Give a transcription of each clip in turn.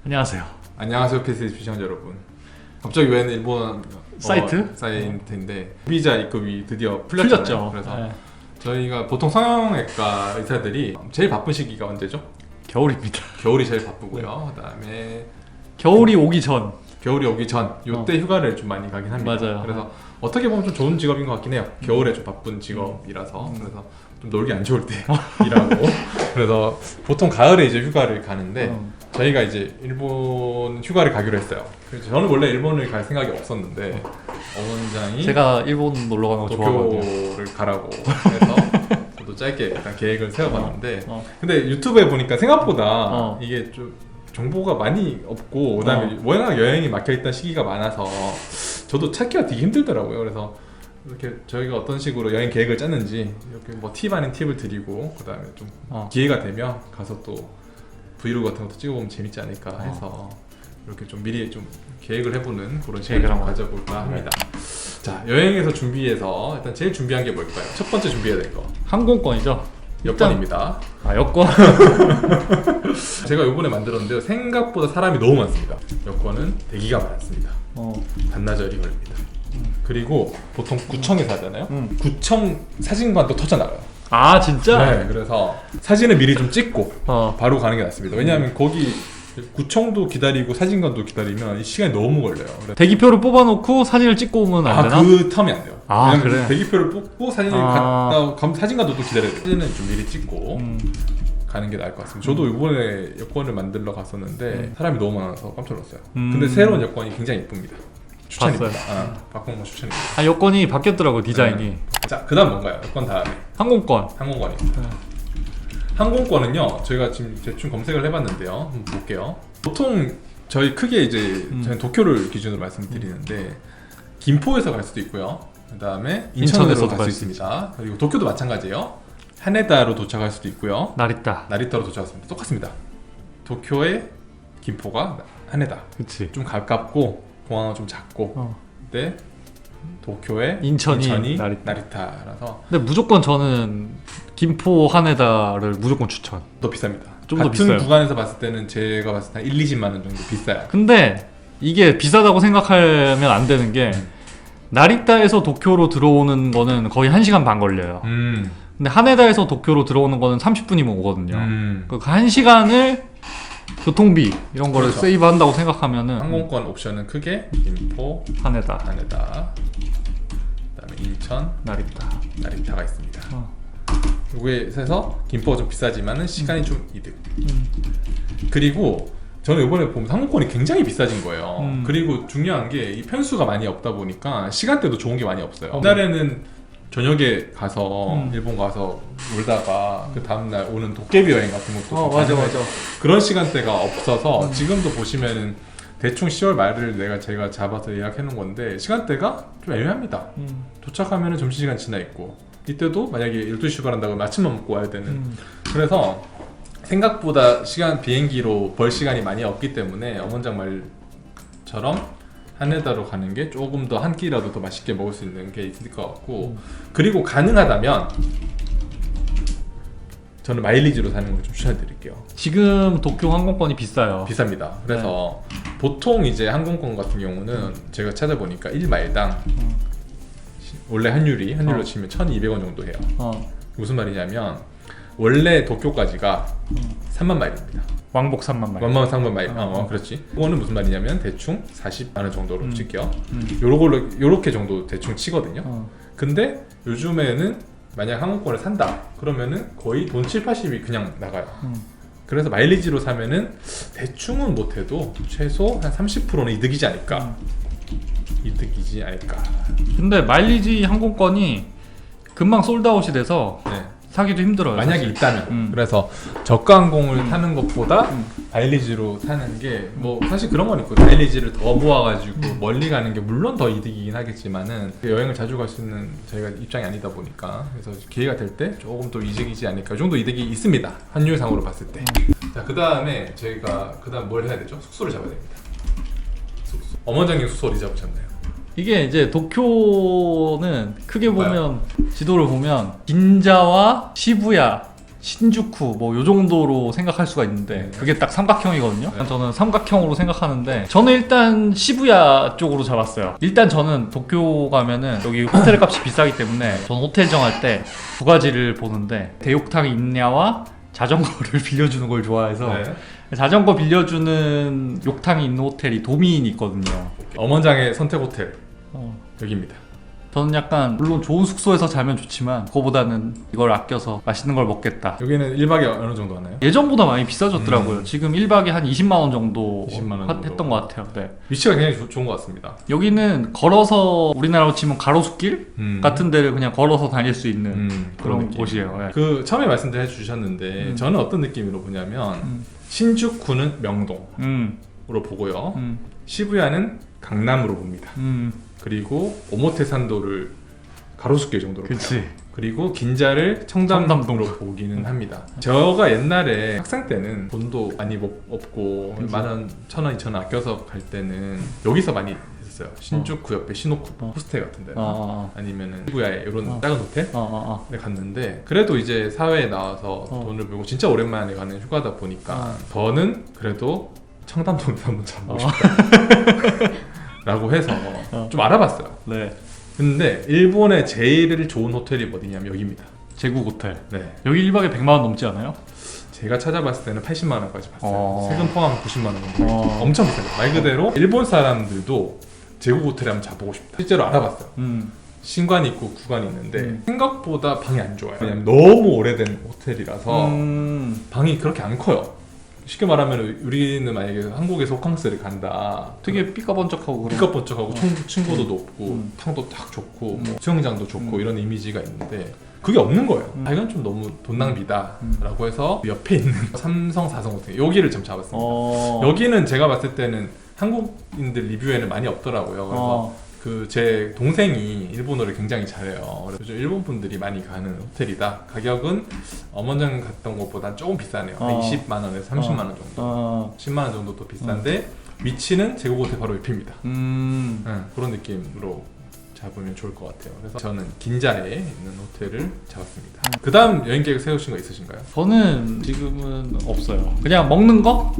안녕하세요. 안녕하세요, PCS 시청자 여러분. 갑자기 왜 일본 사이트인데 비자 입금이 드디어 풀렸죠. 그래서 네. 저희가 보통 성형외과 의사들이 제일 바쁜 시기가 언제죠? 겨울입니다. 겨울이 제일 바쁘고요. 그다음에 겨울이 오기 전. 겨울이 오기 전 요때 휴가를 좀 많이 가긴 합니다. 맞아요. 그래서 어떻게 보면 좀 좋은 직업인 것 같긴 해요. 겨울에 좀 바쁜 직업이라서 그래서 좀 놀기 안 좋을 때 일하고 그래서 보통 가을에 이제 휴가를 가는데 저희가 이제 일본 휴가를 가기로 했어요. 그래서 저는 원래 일본을 갈 생각이 없었는데 어원장이 제가 일본 놀러 가는 거 좋아하거든요. 도쿄를 가라고 해서 저도 짧게 일단 계획을 세워봤는데 근데 유튜브에 보니까 생각보다 이게 좀 정보가 많이 없고 그다음에 워낙 여행이 막혀있던 시기가 많아서 저도 찾기가 되게 힘들더라고요. 그래서 이렇게 저희가 어떤 식으로 여행 계획을 짰는지 이렇게 뭐 팁 아닌 팁을 드리고 그다음에 좀 기회가 되면 가서 또 브이로그 같은 것도 찍어보면 재밌지 않을까 해서 이렇게 좀 미리 좀 계획을 해보는 그런 시간을 좀 가져볼까 합니다. 자, 여행에서 준비해서 일단 제일 준비한 게 뭘까요? 첫 번째 준비해야 될 거 항공권이죠. 여권입니다. 여권? 제가 요번에 만들었는데요, 생각보다 사람이 너무 많습니다. 여권은 대기가 많습니다. 반나절이 걸립니다. 그리고 보통 구청에서 하잖아요. 구청 사진관도 터져나가요. 아 진짜? 네, 그래서 사진을 미리 좀 찍고 바로 가는 게 낫습니다. 왜냐하면 거기 구청도 기다리고 사진관도 기다리면 이 시간이 너무 걸려요. 대기표를 뽑아놓고 사진을 찍고 오면 안 되나? 그 텀이 안 돼요. 아 그래? 대기표를 뽑고 사진을 갔다 가면 사진관도 또 기다려야 돼요. 사진은 좀 미리 찍고 가는 게 나을 것 같습니다. 저도 이번에 여권을 만들러 갔었는데 사람이 너무 많아서 깜짝 놀랐어요. 근데 새로운 여권이 굉장히 예쁩니다. 추천입니다. 바꾼 거 추천입니다. 여권이 바뀌었더라고요, 디자인이. 자, 그 다음 뭔가요? 여권 다음에 항공권. 항공권입니다. 항공권은요, 저희가 지금 대충 검색을 해봤는데요. 한번 볼게요. 보통 저희 크게 이제 저희는 도쿄를 기준으로 말씀드리는데 김포에서 갈 수도 있고요. 그 다음에 인천으로 갈 수 있습니다. 그리고 도쿄도 마찬가지예요. 하네다로 도착할 수도 있고요. 나리타로 도착했습니다. 똑같습니다. 도쿄에 김포가 하네다. 그치. 좀 가깝고 공항은 좀 작고 근데 도쿄에 인천이 나리타라서 근데 무조건 저는 김포 하네다를 무조건 추천. 더 비쌉니다. 좀 더 같은 비싸요. 구간에서 봤을 때는 제가 봤을 때 한 1, 20만 원 정도 비싸요. 근데 이게 비싸다고 생각하면 안 되는 게 나리타에서 도쿄로 들어오는 거는 거의 1시간 반 걸려요. 근데 하네다에서 도쿄로 들어오는 거는 30분이면 오거든요. 그 1시간을 교통비 이런 거를 그렇죠. 세이브 한다고 생각하면은 항공권 옵션은 크게 김포, 하네다, 그다음에 인천, 나리타가 있습니다. 여기에서 김포가 좀 비싸지만은 시간이 좀 이득. 그리고 저는 이번에 보면 항공권이 굉장히 비싸진 거예요. 그리고 중요한 게 이 편수가 많이 없다 보니까 시간대도 좋은 게 많이 없어요. 옛날에는 저녁에 가서 일본 가서 놀다가 그 다음날 오는 도깨비 여행 같은 것도 맞아. 그런 시간대가 없어서 지금도 보시면은 대충 10월 말을 제가 잡아서 예약해 놓은 건데 시간대가 좀 애매합니다. 도착하면은 점심시간 지나 있고 이때도 만약에 12시 출발한다고 아침만 먹고 와야 되는 그래서 생각보다 비행기로 벌 시간이 많이 없기 때문에 엄원장 말처럼 하네다로 가는 게 조금 더 한 끼라도 더 맛있게 먹을 수 있는 게 있을 것 같고 그리고 가능하다면 저는 마일리지로 사는 걸 좀 추천해드릴게요. 지금 도쿄 항공권이 비싸요. 비쌉니다. 그래서 보통 이제 항공권 같은 경우는 제가 찾아보니까 1마일당 원래 환율로 치면 1,200원 정도 해요. 무슨 말이냐면 원래 도쿄까지가 3만 마일입니다. 왕복 3만 마일. 왕복 3만 마일. 그렇지. 그거는 무슨 말이냐면 대충 40만 원 정도로 칠게요. 요렇게 정도 대충 치거든요. 근데 요즘에는 만약 항공권을 산다 그러면은 거의 돈 7, 80이 그냥 나가요. 그래서 마일리지로 사면은 대충은 못해도 최소 한 30%는 이득이지 않을까. 근데 마일리지 항공권이 금방 솔드아웃이 돼서 사기도 힘들어요. 만약에 있다면. 그래서 저가 항공을 타는 것보다 마일리지로 타는 게 뭐 사실 그런 건 있고 마일리지를 더 모아가지고 멀리 가는 게 물론 더 이득이긴 하겠지만은 여행을 자주 갈 수 있는 저희가 입장이 아니다 보니까 그래서 기회가 될 때 조금 더 이득이지 않을까. 이 정도 이득이 있습니다. 환율상으로 봤을 때. 자, 그 다음에 저희가 뭘 해야 되죠? 숙소를 잡아야 됩니다. 어머장님 숙소 어디 잡으셨나요? 이게 이제 도쿄는 크게 보면 지도를 보면 긴자와 시부야 신주쿠 뭐 요 정도로 생각할 수가 있는데 그게 딱 삼각형이거든요. 저는 삼각형으로 생각하는데 저는 일단 시부야 쪽으로 잡았어요. 일단 저는 도쿄 가면은 여기 호텔 값이 비싸기 때문에 저는 호텔 정할 때 두 가지를 보는데 대욕탕이 있냐와 자전거를 빌려주는 걸 좋아해서 자전거 빌려주는 욕탕이 있는 호텔이 도미인이 있거든요. 엄원장의 선택 호텔 여기입니다. 저는 약간 물론 좋은 숙소에서 자면 좋지만 그거보다는 이걸 아껴서 맛있는 걸 먹겠다. 여기는 1박에 어느 정도 하나요? 예전보다 많이 비싸졌더라고요. 지금 1박에 한 20만 원 정도 20만 원 정도. 했던 것 같아요. 네. 위치가 굉장히 좋은 것 같습니다. 여기는 걸어서 우리나라로 치면 가로수길 같은 데를 그냥 걸어서 다닐 수 있는 그런 곳이에요. 네. 그 처음에 말씀해 주셨는데 저는 어떤 느낌으로 보냐면 신주쿠는 명동으로 보고요. 시부야는 강남으로 봅니다. 그리고 오모테산도를 가로수길 정도로 봐요. 그리고 긴자를 청담동으로 보기는 합니다. 제가 옛날에 학생 때는 돈도 많이 없고 만원, 1,000원, 2,000원 아껴서 갈 때는 여기서 많이 했었어요. 신주쿠 옆에 시노쿠 호스텔 같은 데 아니면은 시부야에 이런 작은 호텔에 갔는데 그래도 이제 사회에 나와서 돈을 벌고 진짜 오랜만에 가는 휴가다 보니까 저는 그래도 청담동에서 한번 자보고 싶다 라고 해서 좀 알아봤어요. 네. 근데 일본의 제일 좋은 호텔이 어디냐면 여기입니다. 제국 호텔. 네. 여기 1박에 100만 원 넘지 않아요? 제가 찾아봤을 때는 80만 원까지 봤어요. 세금 포함 90만 원 정도. 엄청 비싸요. 말 그대로 일본 사람들도 제국 호텔에 한번 자보고 싶다. 실제로 알아봤어요. 신관이 있고 구관이 있는데 생각보다 방이 안 좋아요. 왜냐면 너무 오래된 호텔이라서 방이 그렇게 안 커요. 쉽게 말하면 우리는 만약에 한국에서 호캉스를 간다. 되게 삐까번쩍하고 삐까번쩍하고 층고도 높고 탕도 딱 좋고 뭐 수영장도 좋고 이런 이미지가 있는데 그게 없는 거예요. 이건 좀 너무 돈 낭비다 라고 해서 옆에 있는 삼성 4성 호텔 여기를 좀 잡았습니다. 여기는 제가 봤을 때는 한국인들 리뷰에는 많이 없더라고요. 그래서 그 제 동생이 일본어를 굉장히 잘해요. 그래서 일본 분들이 많이 가는 호텔이다. 가격은 엄원장 갔던 것보다 조금 비싸네요. 20만 원에서 30만 원 정도. 10만 원 정도 더 비싼데 위치는 제국 호텔 바로 옆입니다. 그런 느낌으로 잡으면 좋을 것 같아요. 그래서 저는 긴자에 있는 호텔을 잡았습니다. 그 다음 여행 계획 세우신 거 있으신가요? 저는 지금은 없어요. 그냥 먹는 거?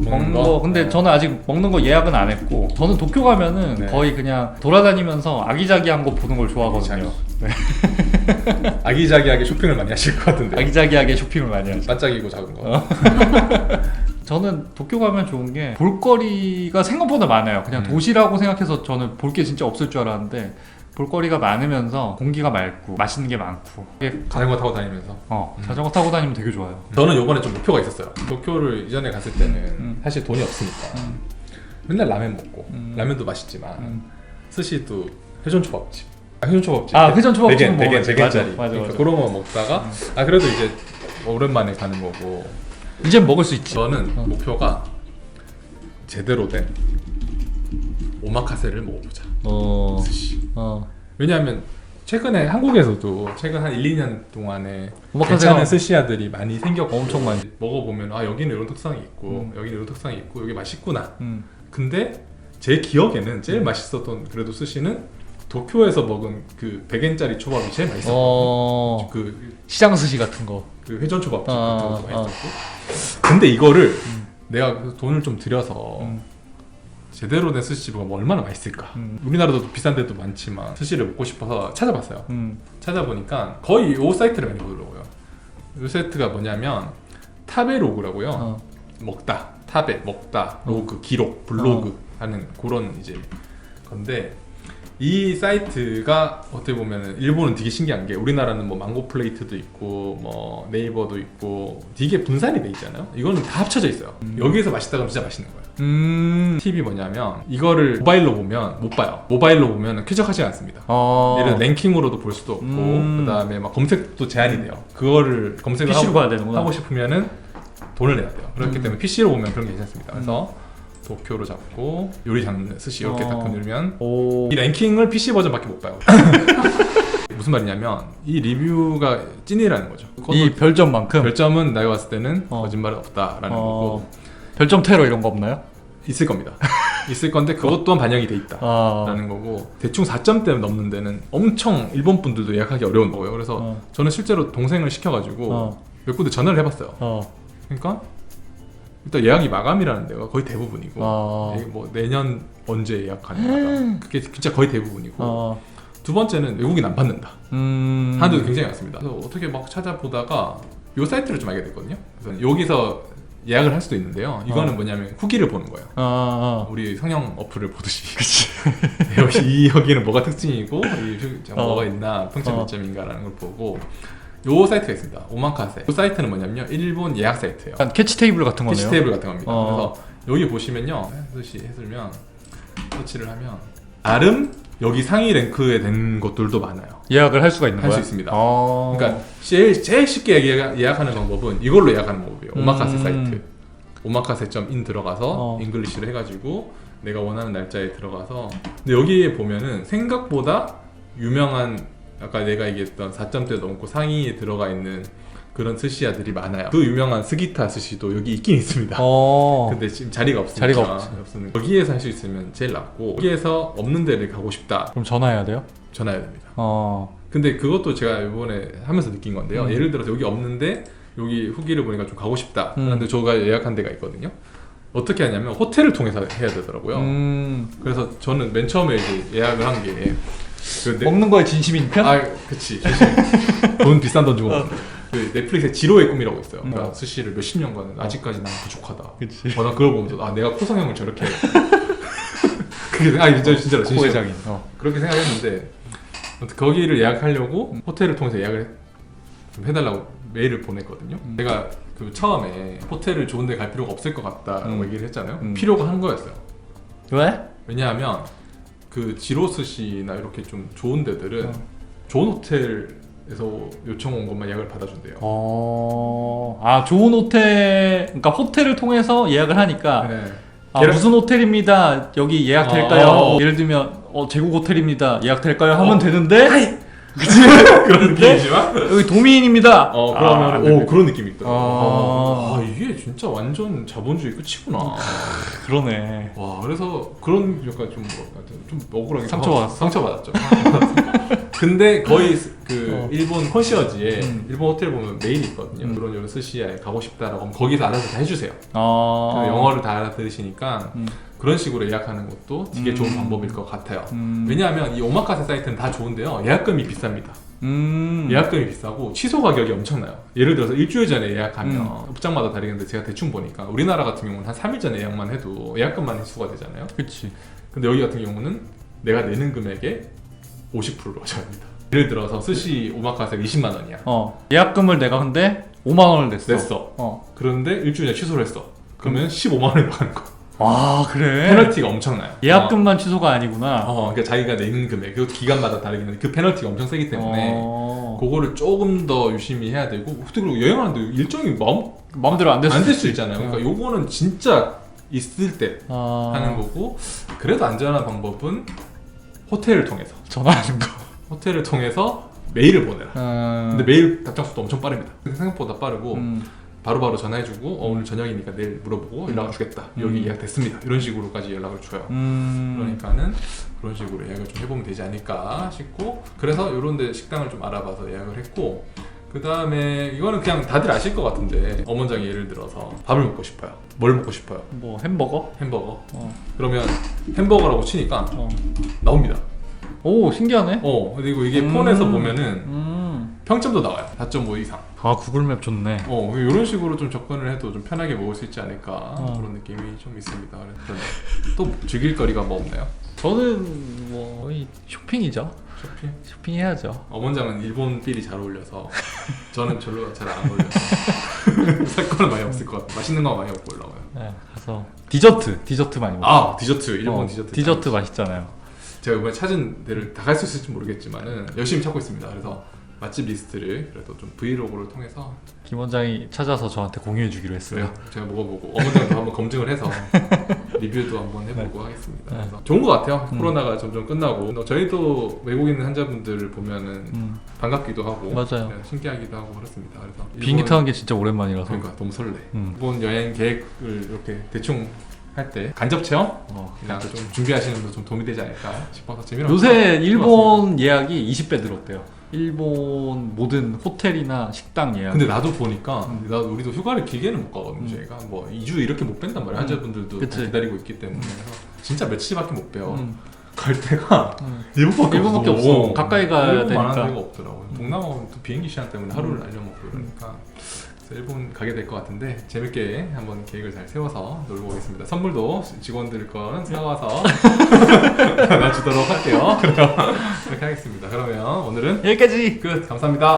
근데 저는 아직 먹는 거 예약은 안 했고 저는 도쿄 가면은 거의 그냥 돌아다니면서 아기자기한 거 보는 걸 좋아하거든요. 네. 아기자기하게 쇼핑을 많이 하실 것 같은데. 아기자기하게 쇼핑을 많이 하죠. 반짝이고 작은 거. 저는 도쿄 가면 좋은 게 볼거리가 생각보다 많아요. 그냥 도시라고 생각해서 저는 볼 게 진짜 없을 줄 알았는데 볼거리가 많으면서 공기가 맑고 맛있는 게 많고 자전거 타고 다니면서 자전거 타고 다니면 되게 좋아요. 저는 요번에 좀 목표가 있었어요. 도쿄를 이전에 갔을 때는 사실 돈이 없으니까 맨날 라면 먹고 라면도 맛있지만 스시도 회전초밥집 회전초밥집은 먹어요. 100엔짜리 맞아. 그런 거 먹다가 그래도 이제 오랜만에 가는 거고 이젠 먹을 수 있지. 저는 목표가 제대로 된 오마카세를 먹어보자. 스시. 왜냐하면 최근에 한국에서도 최근 한 1-2년 동안에 괜찮은 스시야들이 많이 생겼고 엄청 많이 먹어보면 여기는 이런 특성이 있고 여기는 이런 특성이 있고 여기 맛있구나. 근데 제 기억에는 제일 맛있었던 그래도 스시는 도쿄에서 먹은 그 100엔짜리 초밥이 제일 맛있었거든요. 그 시장 스시 같은 거, 그 회전 초밥집 같은 것도 맛있었고. 근데 이거를 내가 돈을 좀 들여서 제대로 된 스시집가 뭐 얼마나 맛있을까. 우리나라도 비싼 데도 많지만 스시를 먹고 싶어서 찾아봤어요. 찾아보니까 거의 이 사이트를 많이 보더라고요. 이 사이트가 뭐냐면 타베로그라고요. 먹다, 타베, 먹다, 로그, 기록, 블로그 하는 그런 이제 건데 이 사이트가 어떻게 보면 일본은 되게 신기한 게 우리나라는 뭐 망고 플레이트도 있고 뭐 네이버도 있고 되게 분산이 돼 있잖아요. 이거는 다 합쳐져 있어요. 여기에서 맛있다 그러면 진짜 맛있는 거예요. 팁이 뭐냐면 이거를 모바일로 보면 못 봐요. 모바일로 보면 쾌적하지 않습니다. 예를 들어 랭킹으로도 볼 수도 없고 그 다음에 막 검색도 제한이 돼요. 그거를 검색을 PC로 봐야 되는구나. 하고 싶으면은 돈을 내야 돼요. 그렇기 때문에 PC로 보면 그런 게 괜찮습니다. 그래서 도쿄로 잡고 요리 장르 스시 이렇게 딱 누르면 이 랭킹을 PC 버전밖에 못 봐요. 무슨 말이냐면 이 리뷰가 찐이라는 거죠. 이 별점만큼? 별점은 내가 봤을 때는 거짓말은 없다라는 거고 별점 테러 이런 거 없나요? 있을 겁니다. 있을 건데 그것 또한 반영이 돼 있다라는 거고 대충 4점대 넘는 데는 엄청 일본 분들도 예약하기 어려운 거예요. 그래서 저는 실제로 동생을 시켜가지고 몇 군데 전화를 해봤어요. 그러니까 일단 예약이 마감이라는 데가 거의 대부분이고 뭐 내년 언제 예약하는 그게 진짜 거의 대부분이고 두 번째는 외국인 안 받는다 하는 데도 굉장히 많습니다. 그래서 어떻게 막 찾아보다가 이 사이트를 좀 알게 됐거든요. 그래서 여기서 예약을 할 수도 있는데요. 이거는 뭐냐면 후기를 보는 거예요. 우리 성형 어플을 보듯이. 역시 여기는 뭐가 특징이고 뭐가 있나 평점 몇 점인가라는 걸 보고 요 사이트가 있습니다. 오마카세. 이 사이트는 뭐냐면요, 일본 예약 사이트예요. 약간 캐치 테이블 같은 거네요. 캐치 테이블 같은 겁니다. 그래서 여기 보시면요, 해설면 서치를 하면 나름 여기 상위 랭크에 된 것들도 많아요. 예약을 할 수가 있는 거야? 할 수 있습니다. 그러니까 제일 쉽게 예약하는 방법은 이걸로 예약하는 방법이에요. 오마카세 사이트. 오마카세.in 들어가서 잉글리시로 해가지고 내가 원하는 날짜에 들어가서, 근데 여기에 보면은 생각보다 유명한, 아까 내가 얘기했던 4점대 넘고 상위에 들어가 있는 그런 스시야들이 많아요. 그 유명한 스기타 스시도 여기 있긴 있습니다. 근데 지금 자리가 없으니까 여기에서 할 수 있으면 제일 낫고, 여기에서 없는 데를 가고 싶다 그럼 전화해야 돼요? 전화해야 됩니다. 근데 그것도 제가 이번에 하면서 느낀 건데요. 예를 들어서 여기 없는데 여기 후기를 보니까 좀 가고 싶다 그런데 저가 예약한 데가 있거든요. 어떻게 하냐면 호텔을 통해서 해야 되더라고요. 그래서 저는 맨 처음에 이제 예약을 한 게 먹는 거에 진심인 편? 그치. 돈 비싼 돈 주고 그 넷플릭스의 지로의 꿈이라고 있어요. 그러니까 스시를 몇십 년간 아직까지 난 부족하다. 그치. 난 그걸 보면서 내가 코성형을 저렇게 그게 진짜로 진심장인 그렇게 생각했는데, 거기를 예약하려고 호텔을 통해서 예약을 좀 해달라고 메일을 보냈거든요. 제가 그 처음에 호텔을 좋은 데 갈 필요가 없을 것 같다라고 얘기를 했잖아요. 필요가 한 거였어요. 왜? 왜냐하면 그 지로스시나 이렇게 좀 좋은 데들은 좋은 호텔에서 요청 온 것만 예약을 받아준대요. 좋은 호텔, 그러니까 호텔을 통해서 예약을 하니까 무슨 호텔입니다, 여기 예약될까요? 예를 들면 제국 호텔입니다, 예약될까요? 하면 되는데 그치? 그런 느낌이지만 여기 도미인입니다. 그러면 그런 느낌이 있더라고요. 이게 진짜 완전 자본주의 끝이구나. 그러네. 와, 그래서 그런 약간 좀 억울하게 상처받았죠. 근데 거의 그 일본 컨시어지에 일본 호텔 보면 메일이 있거든요. 그런 스시야에 가고 싶다라고 하면 거기서 알아서 다 해주세요. 영어를 다 알아들으시니까 그런 식으로 예약하는 것도 되게 좋은 방법일 것 같아요. 왜냐하면 이 오마카세 사이트는 다 좋은데요, 예약금이 비쌉니다. 예약금이 비싸고 취소 가격이 엄청나요. 예를 들어서 일주일 전에 예약하면 업장마다 다르겠는데 제가 대충 보니까 우리나라 같은 경우는 한 3일 전에 예약만 해도 예약금만 회수가 되잖아요. 그치. 근데 여기 같은 경우는 내가 내는 금액의 50%로 하셔야합니다. 예를 들어서 스시 오마카세가 20만 원이야. 예약금을 내가 근데 5만 원을 냈어. 그런데 일주일 전에 취소를 했어. 그러면 15만 원을 나가는 거야. 그래? 페널티가 엄청나요. 예약금만 취소가 아니구나. 그러니까 자기가 내는 금액, 그것도 기간마다 다르긴 한데 그 페널티가 엄청 세기 때문에 그거를 조금 더 유심히 해야 되고, 그리고 여행하는데 일정이 마음대로 안 될 수 있잖아요. 그러니까 요거는 진짜 있을 때 하는 거고, 그래도 안전한 방법은 호텔을 통해서 전화하는 거. 호텔을 통해서 메일을 보내라. 근데 메일 답장 속도 엄청 빠릅니다. 생각보다 빠르고 바로바로 전화해주고 오늘 저녁이니까 내일 물어보고 연락을 주겠다. 여기 예약됐습니다. 이런 식으로까지 연락을 줘요. 그러니까는 그런 식으로 예약을 좀 해보면 되지 않을까 싶고, 그래서 이런 데 식당을 좀 알아봐서 예약을 했고, 그 다음에 이거는 그냥 다들 아실 것 같은데, 엄원장이 예를 들어서 밥을 먹고 싶어요. 뭘 먹고 싶어요? 뭐 햄버거? 그러면 햄버거라고 치니까 나옵니다. 오, 신기하네. 그리고 이게 폰에서 보면은 평점도 나와요. 4.5 이상. 구글맵 좋네. 이런 식으로 좀 접근을 해도 좀 편하게 먹을 수 있지 않을까 그런 느낌이 좀 있습니다. 그래서 또 즐길 거리가 뭐 없나요? 저는 뭐 거의 쇼핑이죠. 쇼핑해야죠. 엄원장은 일본 필이 잘 어울려서 저는 별로 잘 안 어울려서 살 거는 많이 없을 것 같아요. 맛있는 거 많이 먹고 올라와요. 네, 가서 디저트 많이 먹어요. 디저트. 일본 디저트 맛있잖아요. 제가 이번에 찾은 데를 다 갈 수 있을지 모르겠지만은 열심히 찾고 있습니다. 그래서 맛집 리스트를 그래도 좀 브이로그를 통해서 김 원장이 찾아서 저한테 공유해 주기로 했어요. 제가 먹어보고 어머님도 한번 검증을 해서 리뷰도 한번 해보고 하겠습니다. 그래서 좋은 것 같아요. 코로나가 점점 끝나고 저희도 외국인 환자분들을 보면은 반갑기도 하고 맞아요. 신기하기도 하고 그렇습니다. 그래서 비행기 타는 게 진짜 오랜만이라서 그러니까 너무 설레. 일본 여행 계획을 이렇게 대충 할 때 간접 체험 그냥 좀 준비하시는 데 좀 도움이 되지 않을까 싶어서 재미로 요새 일본 예약이 20배 늘었대요. 일본 모든 호텔이나 식당 예약. 근데 나도 보니까 우리도 휴가를 길게는 못 가거든요. 저희가 뭐 2주 이렇게 못 뺀단 말이야. 환자분들도 다 기다리고 있기 때문에. 그래서 진짜 며칠밖에 못 빼요. 갈 데가 일본밖에 없어. 가까이 가야 되니까. 만한 데가 없더라고요. 동남아는 또 비행기 시간 때문에 하루를 날려먹고 그러니까 그래서 일본 가게 될 것 같은데 재밌게 한번 계획을 잘 세워서 놀고 오겠습니다. 선물도 직원들 거는 사와서 나눠주도록 할게요. 그렇게 하겠습니다. 그러면 오늘은 여기까지. 끝. 감사합니다.